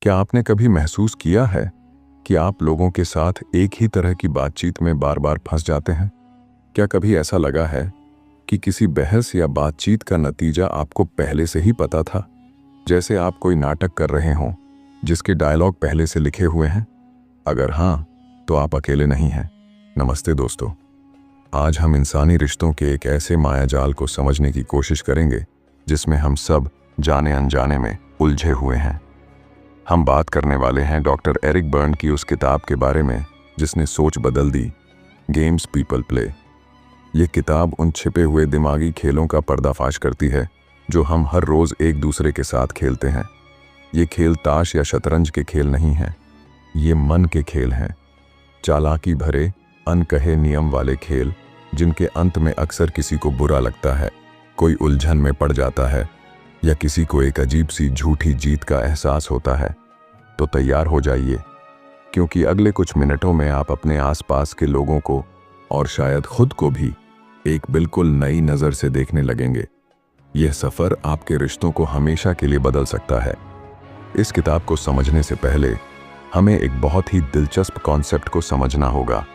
क्या आपने कभी महसूस किया है कि आप लोगों के साथ एक ही तरह की बातचीत में बार बार फंस जाते हैं? क्या कभी ऐसा लगा है कि किसी बहस या बातचीत का नतीजा आपको पहले से ही पता था, जैसे आप कोई नाटक कर रहे हों जिसके डायलॉग पहले से लिखे हुए हैं? अगर हाँ, तो आप अकेले नहीं हैं। नमस्ते दोस्तों, आज हम इंसानी रिश्तों के एक ऐसे मायाजाल को समझने की कोशिश करेंगे जिसमें हम सब जाने अनजाने में उलझे हुए हैं। हम बात करने वाले हैं डॉक्टर एरिक बर्न की उस किताब के बारे में जिसने सोच बदल दी, गेम्स पीपल प्ले। ये किताब उन छिपे हुए दिमागी खेलों का पर्दाफाश करती है जो हम हर रोज़ एक दूसरे के साथ खेलते हैं। ये खेल ताश या शतरंज के खेल नहीं हैं, ये मन के खेल हैं। चालाकी भरे अनकहे नियम वाले खेल जिनके अंत में अक्सर किसी को बुरा लगता है, कोई उलझन में पड़ जाता है या किसी को एक अजीब सी झूठी जीत का एहसास होता है। तो तैयार हो जाइए, क्योंकि अगले कुछ मिनटों में आप अपने आसपास के लोगों को और शायद खुद को भी एक बिल्कुल नई नज़र से देखने लगेंगे। यह सफ़र आपके रिश्तों को हमेशा के लिए बदल सकता है। इस किताब को समझने से पहले हमें एक बहुत ही दिलचस्प कॉन्सेप्ट को समझना होगा,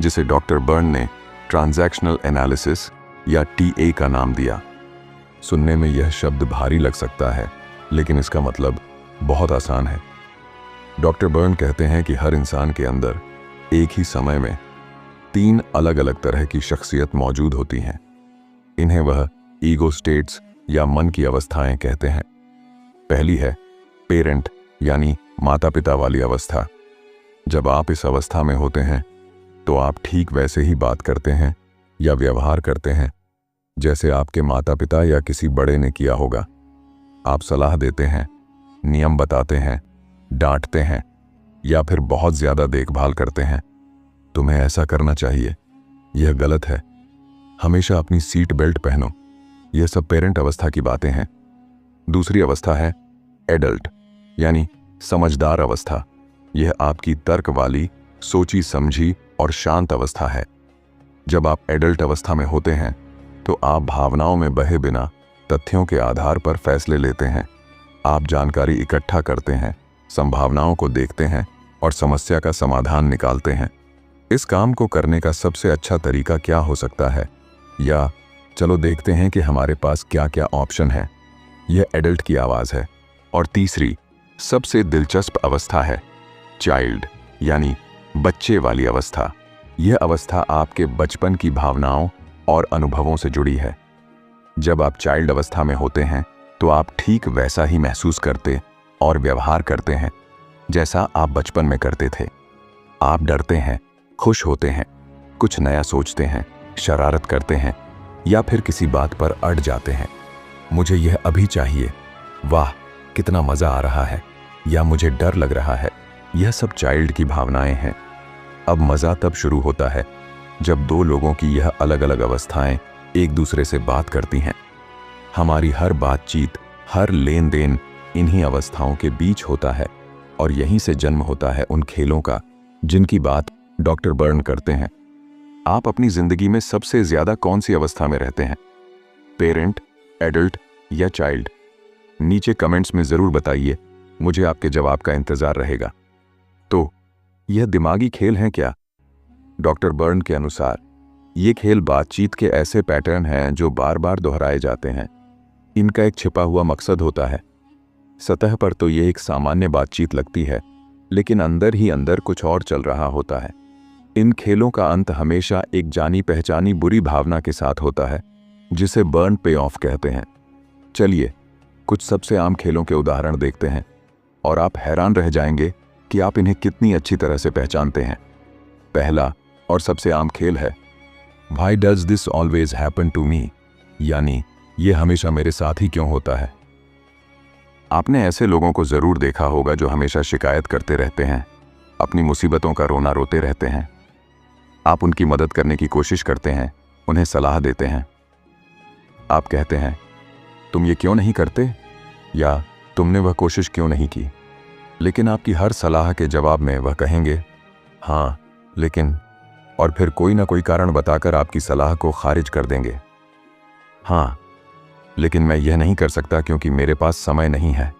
जिसे डॉक्टर बर्न ने ट्रांजैक्शनल एनालिसिस या टीए का नाम दिया। सुनने में यह शब्द भारी लग सकता है, लेकिन इसका मतलब बहुत आसान है। डॉक्टर बर्न कहते हैं कि हर इंसान के अंदर एक ही समय में 3 अलग अलग तरह की शख्सियत मौजूद होती हैं। इन्हें वह ईगो स्टेट्स या मन की अवस्थाएं कहते हैं। पहली है पेरेंट यानी माता पिता वाली अवस्था। जब आप इस अवस्था में होते हैं तो आप ठीक वैसे ही बात करते हैं या व्यवहार करते हैं जैसे आपके माता पिता या किसी बड़े ने किया होगा। आप सलाह देते हैं, नियम बताते हैं, डांटते हैं या फिर बहुत ज़्यादा देखभाल करते हैं। तुम्हें ऐसा करना चाहिए, यह गलत है, हमेशा अपनी सीट बेल्ट पहनो। यह सब पेरेंट अवस्था की बातें हैं। दूसरी अवस्था है एडल्ट यानी समझदार अवस्था। यह आपकी तर्क वाली, सोची समझी और शांत अवस्था है। जब आप एडल्ट अवस्था में होते हैं तो आप भावनाओं में बहे बिना तथ्यों के आधार पर फैसले लेते हैं। आप जानकारी इकट्ठा करते हैं, संभावनाओं को देखते हैं और समस्या का समाधान निकालते हैं। इस काम को करने का सबसे अच्छा तरीका क्या हो सकता है, या चलो देखते हैं कि हमारे पास क्या क्या ऑप्शन है। यह एडल्ट की आवाज़ है। और तीसरी सबसे दिलचस्प अवस्था है चाइल्ड यानी बच्चे वाली अवस्था। यह अवस्था आपके बचपन की भावनाओं और अनुभवों से जुड़ी है। जब आप चाइल्ड अवस्था में होते हैं तो आप ठीक वैसा ही महसूस करते और व्यवहार करते हैं जैसा आप बचपन में करते थे। आप डरते हैं, खुश होते हैं, कुछ नया सोचते हैं, शरारत करते हैं या फिर किसी बात पर अड़ जाते हैं। मुझे यह अभी चाहिए, वाह कितना मज़ा आ रहा है, या मुझे डर लग रहा है। यह सब चाइल्ड की भावनाएं हैं। अब मज़ा तब शुरू होता है जब 2 लोगों की यह अलग अलग अवस्थाएं एक दूसरे से बात करती हैं। हमारी हर बातचीत, हर लेन देन इन्हीं अवस्थाओं के बीच होता है, और यहीं से जन्म होता है उन खेलों का जिनकी बात डॉक्टर बर्न करते हैं। आप अपनी जिंदगी में सबसे ज्यादा कौन सी अवस्था में रहते हैं, पेरेंट, एडल्ट या चाइल्ड? नीचे कमेंट्स में ज़रूर बताइए, मुझे आपके जवाब का इंतज़ार रहेगा। तो यह दिमागी खेल हैं क्या? डॉक्टर बर्न के अनुसार ये खेल बातचीत के ऐसे पैटर्न हैं जो बार बार दोहराए जाते हैं। इनका एक छिपा हुआ मकसद होता है। सतह पर तो ये एक सामान्य बातचीत लगती है, लेकिन अंदर ही अंदर कुछ और चल रहा होता है। इन खेलों का अंत हमेशा एक जानी पहचानी बुरी भावना के साथ होता है, जिसे बर्न पे ऑफ कहते हैं। चलिए कुछ सबसे आम खेलों के उदाहरण देखते हैं और आप हैरान रह जाएंगे कि आप इन्हें कितनी अच्छी तरह से पहचानते हैं। पहला और सबसे आम खेल है Why does this always happen to me? यानी ये हमेशा मेरे साथ ही क्यों होता है। आपने ऐसे लोगों को ज़रूर देखा होगा जो हमेशा शिकायत करते रहते हैं, अपनी मुसीबतों का रोना रोते रहते हैं। आप उनकी मदद करने की कोशिश करते हैं, उन्हें सलाह देते हैं। आप कहते हैं, तुम ये क्यों नहीं करते, या तुमने वह कोशिश क्यों नहीं की। लेकिन आपकी हर सलाह के जवाब में वह कहेंगे, हाँ लेकिन, और फिर कोई ना कोई कारण बताकर आपकी सलाह को खारिज कर देंगे। हाँ लेकिन मैं यह नहीं कर सकता क्योंकि मेरे पास समय नहीं है।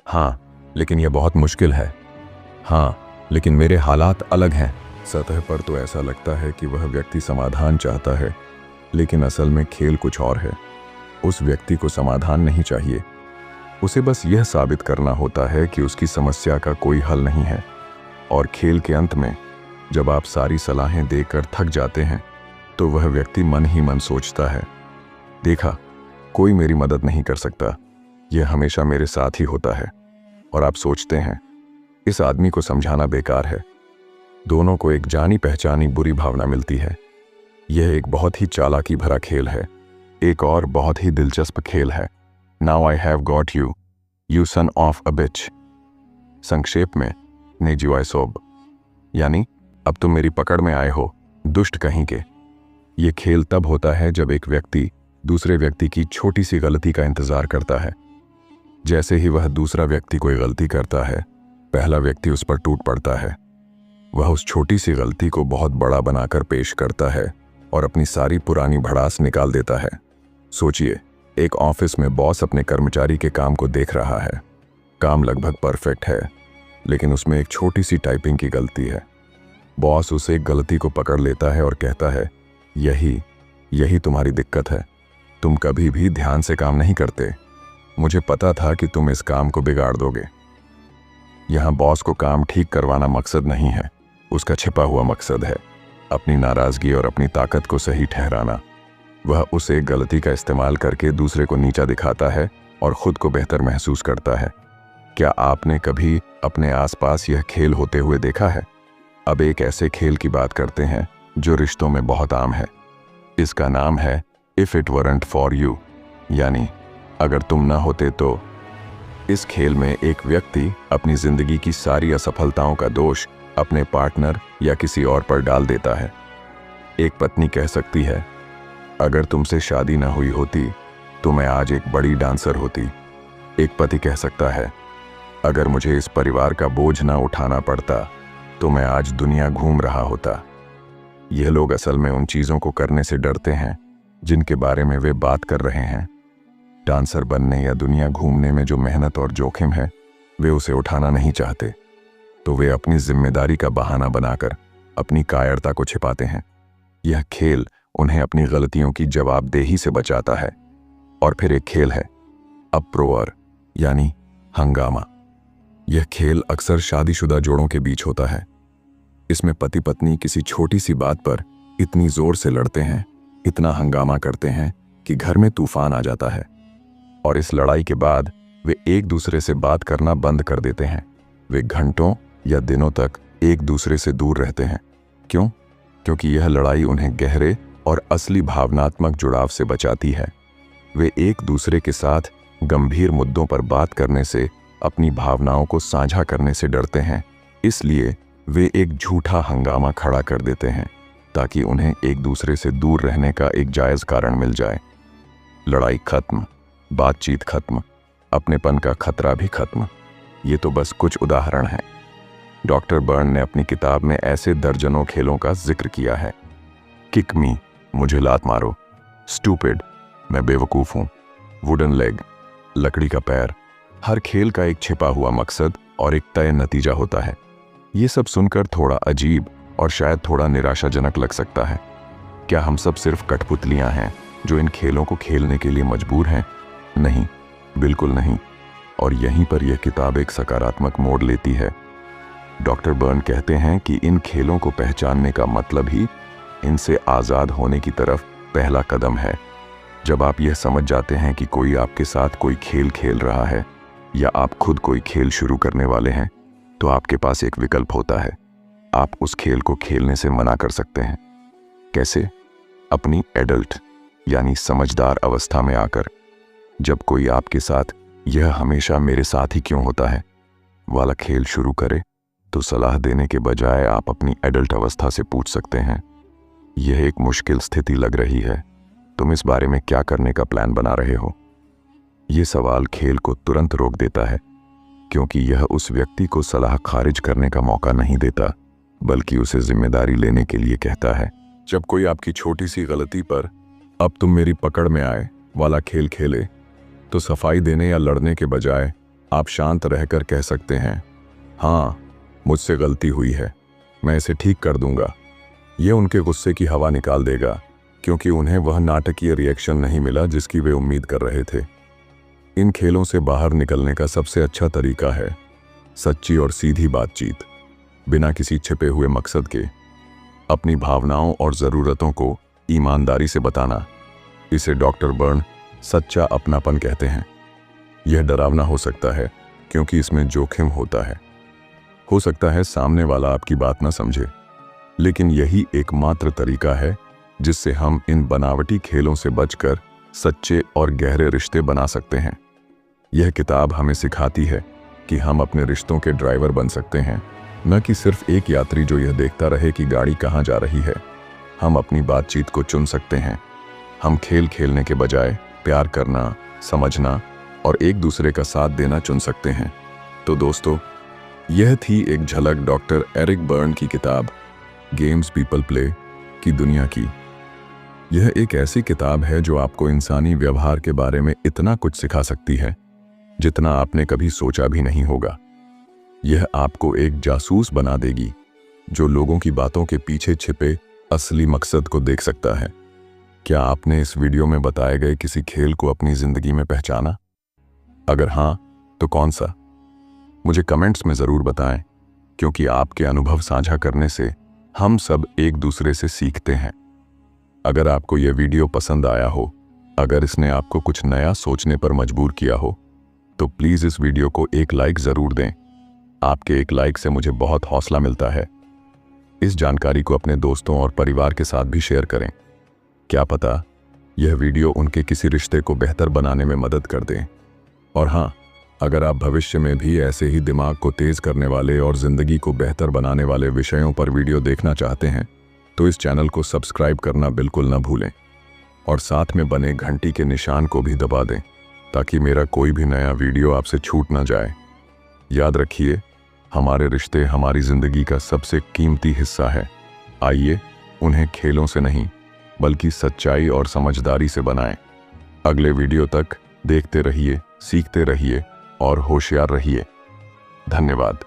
हाँ लेकिन यह बहुत मुश्किल है। हाँ, लेकिन मेरे हालात अलग हैं। सतह पर तो ऐसा लगता है कि वह व्यक्ति समाधान चाहता है, लेकिन असल में खेल कुछ और है। उस व्यक्ति को समाधान नहीं चाहिए, उसे बस यह साबित करना होता है कि उसकी समस्या का कोई हल नहीं है। और खेल के अंत में जब आप सारी सलाहें देकर थक जाते हैं, तो वह व्यक्ति मन ही मन सोचता है, देखा, कोई मेरी मदद नहीं कर सकता, यह हमेशा मेरे साथ ही होता है। और आप सोचते हैं, इस आदमी को समझाना बेकार है। दोनों को एक जानी पहचानी बुरी भावना मिलती है। यह एक बहुत ही चालाकी भरा खेल है। एक और बहुत ही दिलचस्प खेल है, now I have got you, you son of a bitch. संक्षेप में नेजिवाइसोब, यानी अब तुम मेरी पकड़ में आए हो, दुष्ट कहीं के। ये खेल तब होता है जब एक व्यक्ति दूसरे व्यक्ति की छोटी सी गलती का इंतजार करता है। जैसे ही वह दूसरा व्यक्ति कोई गलती करता है, पहला व्यक्ति उस पर टूट पड़ता है। वह उस छोटी सी गलती को बहुत बड़ा बनाकर पेश करता है और अपनी सारी पुरानी भड़ास निकाल देता है। सोचिए, एक ऑफिस में बॉस अपने कर्मचारी के काम को देख रहा है। काम लगभग परफेक्ट है, लेकिन उसमें एक छोटी सी टाइपिंग की गलती है। बॉस उस एक गलती को पकड़ लेता है और कहता है, यही तुम्हारी दिक्कत है, तुम कभी भी ध्यान से काम नहीं करते, मुझे पता था कि तुम इस काम को बिगाड़ दोगे। यहाँ बॉस को काम ठीक करवाना मकसद नहीं है, उसका छिपा हुआ मकसद है अपनी नाराजगी और अपनी ताकत को सही ठहराना। वह उस एक गलती का इस्तेमाल करके दूसरे को नीचा दिखाता है और खुद को बेहतर महसूस करता है। क्या आपने कभी अपने आसपास यह खेल होते हुए देखा है? अब एक ऐसे खेल की बात करते हैं जो रिश्तों में बहुत आम है। इसका नाम है if it weren't for you, यानी अगर तुम ना होते तो। इस खेल में एक व्यक्ति अपनी जिंदगी की सारी असफलताओं का दोष अपने पार्टनर या किसी और पर डाल देता है। एक पत्नी कह सकती है, अगर तुमसे शादी ना हुई होती तो मैं आज एक बड़ी डांसर होती। एक पति कह सकता है, अगर मुझे इस परिवार का बोझ ना उठाना पड़ता तो मैं आज दुनिया घूम रहा होता। यह लोग असल में उन चीज़ों को करने से डरते हैं जिनके बारे में वे बात कर रहे हैं। डांसर बनने या दुनिया घूमने में जो मेहनत और जोखिम है, वे उसे उठाना नहीं चाहते, तो वे अपनी जिम्मेदारी का बहाना बनाकर अपनी कायरता को छिपाते हैं। यह खेल उन्हें अपनी गलतियों की जवाबदेही से बचाता है। और फिर एक खेल है अप्रोअर, यानी हंगामा। यह खेल अक्सर शादीशुदा जोड़ों के बीच होता है। इसमें पति पत्नी किसी छोटी सी बात पर इतनी जोर से लड़ते हैं, इतना हंगामा करते हैं कि घर में तूफान आ जाता है। और इस लड़ाई के बाद वे एक दूसरे से बात करना बंद कर देते हैं। वे घंटों या दिनों तक एक दूसरे से दूर रहते हैं। क्यों? क्योंकि यह लड़ाई उन्हें गहरे और असली भावनात्मक जुड़ाव से बचाती है। वे एक दूसरे के साथ गंभीर मुद्दों पर बात करने से, अपनी भावनाओं को साझा करने से डरते हैं। इसलिए वे एक झूठा हंगामा खड़ा कर देते हैं ताकि उन्हें एक दूसरे से दूर रहने का एक जायज़ कारण मिल जाए। लड़ाई खत्म, बातचीत खत्म, अपनेपन का खतरा भी खत्म। ये तो बस कुछ उदाहरण हैं। डॉक्टर बर्न ने अपनी किताब में ऐसे दर्जनों खेलों का जिक्र किया है। किक मी, मुझे लात मारो। स्टूपिड, मैं बेवकूफ़ हूँ। वुडन लेग, लकड़ी का पैर। हर खेल का एक छिपा हुआ मकसद और एक तय नतीजा होता है। ये सब सुनकर थोड़ा अजीब और शायद थोड़ा निराशाजनक लग सकता है। क्या हम सब सिर्फ कठपुतलियाँ हैं जो इन खेलों को खेलने के लिए मजबूर हैं? नहीं, बिल्कुल नहीं। और यहीं पर यह किताब एक सकारात्मक मोड़ लेती है। डॉक्टर बर्न कहते हैं कि इन खेलों को पहचानने का मतलब ही इनसे आज़ाद होने की तरफ पहला कदम है। जब आप यह समझ जाते हैं कि कोई आपके साथ कोई खेल खेल रहा है या आप खुद कोई खेल शुरू करने वाले हैं, तो आपके पास एक विकल्प होता है। आप उस खेल को खेलने से मना कर सकते हैं। कैसे? अपनी एडल्ट यानी समझदार अवस्था में आकर। जब कोई आपके साथ यह हमेशा मेरे साथ ही क्यों होता है वाला खेल शुरू करे, तो सलाह देने के बजाय आप अपनी एडल्ट अवस्था से पूछ सकते हैं, यह एक मुश्किल स्थिति लग रही है, तुम इस बारे में क्या करने का प्लान बना रहे हो? ये सवाल खेल को तुरंत रोक देता है, क्योंकि यह उस व्यक्ति को सलाह खारिज करने का मौका नहीं देता, बल्कि उसे जिम्मेदारी लेने के लिए कहता है। जब कोई आपकी छोटी सी गलती पर अब तुम मेरी पकड़ में आए वाला खेल खेले, तो सफाई देने या लड़ने के बजाय आप शांत रहकर कह सकते हैं, हाँ, मुझसे गलती हुई है, मैं इसे ठीक कर दूंगा। यह उनके गुस्से की हवा निकाल देगा, क्योंकि उन्हें वह नाटकीय रिएक्शन नहीं मिला जिसकी वे उम्मीद कर रहे थे। इन खेलों से बाहर निकलने का सबसे अच्छा तरीका है सच्ची और सीधी बातचीत, बिना किसी छिपे हुए मकसद के। अपनी भावनाओं और ज़रूरतों को ईमानदारी से बताना। इसे डॉक्टर बर्न सच्चा अपनापन कहते हैं। यह डरावना हो सकता है क्योंकि इसमें जोखिम होता है। हो सकता है सामने वाला आपकी बात ना समझे, लेकिन यही एकमात्र तरीका है जिससे हम इन बनावटी खेलों से बचकर सच्चे और गहरे रिश्ते बना सकते हैं। यह किताब हमें सिखाती है कि हम अपने रिश्तों के ड्राइवर बन सकते हैं, न कि सिर्फ एक यात्री जो यह देखता रहे कि गाड़ी कहाँ जा रही है। हम अपनी बातचीत को चुन सकते हैं। हम खेल खेलने के बजाय प्यार करना, समझना और एक दूसरे का साथ देना चुन सकते हैं। तो दोस्तों, यह थी एक झलक डॉक्टर एरिक बर्न की किताब गेम्स पीपल प्ले की दुनिया की। यह एक ऐसी किताब है जो आपको इंसानी व्यवहार के बारे में इतना कुछ सिखा सकती है जितना आपने कभी सोचा भी नहीं होगा। यह आपको एक जासूस बना देगी जो लोगों की बातों के पीछे छिपे असली मकसद को देख सकता है। क्या आपने इस वीडियो में बताए गए किसी खेल को अपनी जिंदगी में पहचाना? अगर हाँ, तो कौन सा? मुझे कमेंट्स में ज़रूर बताएं, क्योंकि आपके अनुभव साझा करने से हम सब एक दूसरे से सीखते हैं। अगर आपको यह वीडियो पसंद आया हो, अगर इसने आपको कुछ नया सोचने पर मजबूर किया हो, तो प्लीज़ इस वीडियो को एक लाइक ज़रूर दें। आपके एक लाइक से मुझे बहुत हौसला मिलता है। इस जानकारी को अपने दोस्तों और परिवार के साथ भी शेयर करें। क्या पता यह वीडियो उनके किसी रिश्ते को बेहतर बनाने में मदद कर दे। और हाँ, अगर आप भविष्य में भी ऐसे ही दिमाग को तेज करने वाले और ज़िंदगी को बेहतर बनाने वाले विषयों पर वीडियो देखना चाहते हैं, तो इस चैनल को सब्सक्राइब करना बिल्कुल न भूलें और साथ में बने घंटी के निशान को भी दबा दें, ताकि मेरा कोई भी नया वीडियो आपसे छूट ना जाए। याद रखिए, हमारे रिश्ते हमारी ज़िंदगी का सबसे कीमती हिस्सा है। आइए उन्हें खेलों से नहीं, बल्कि सच्चाई और समझदारी से बनाएं। अगले वीडियो तक देखते रहिए, सीखते रहिए और होशियार रहिए। धन्यवाद।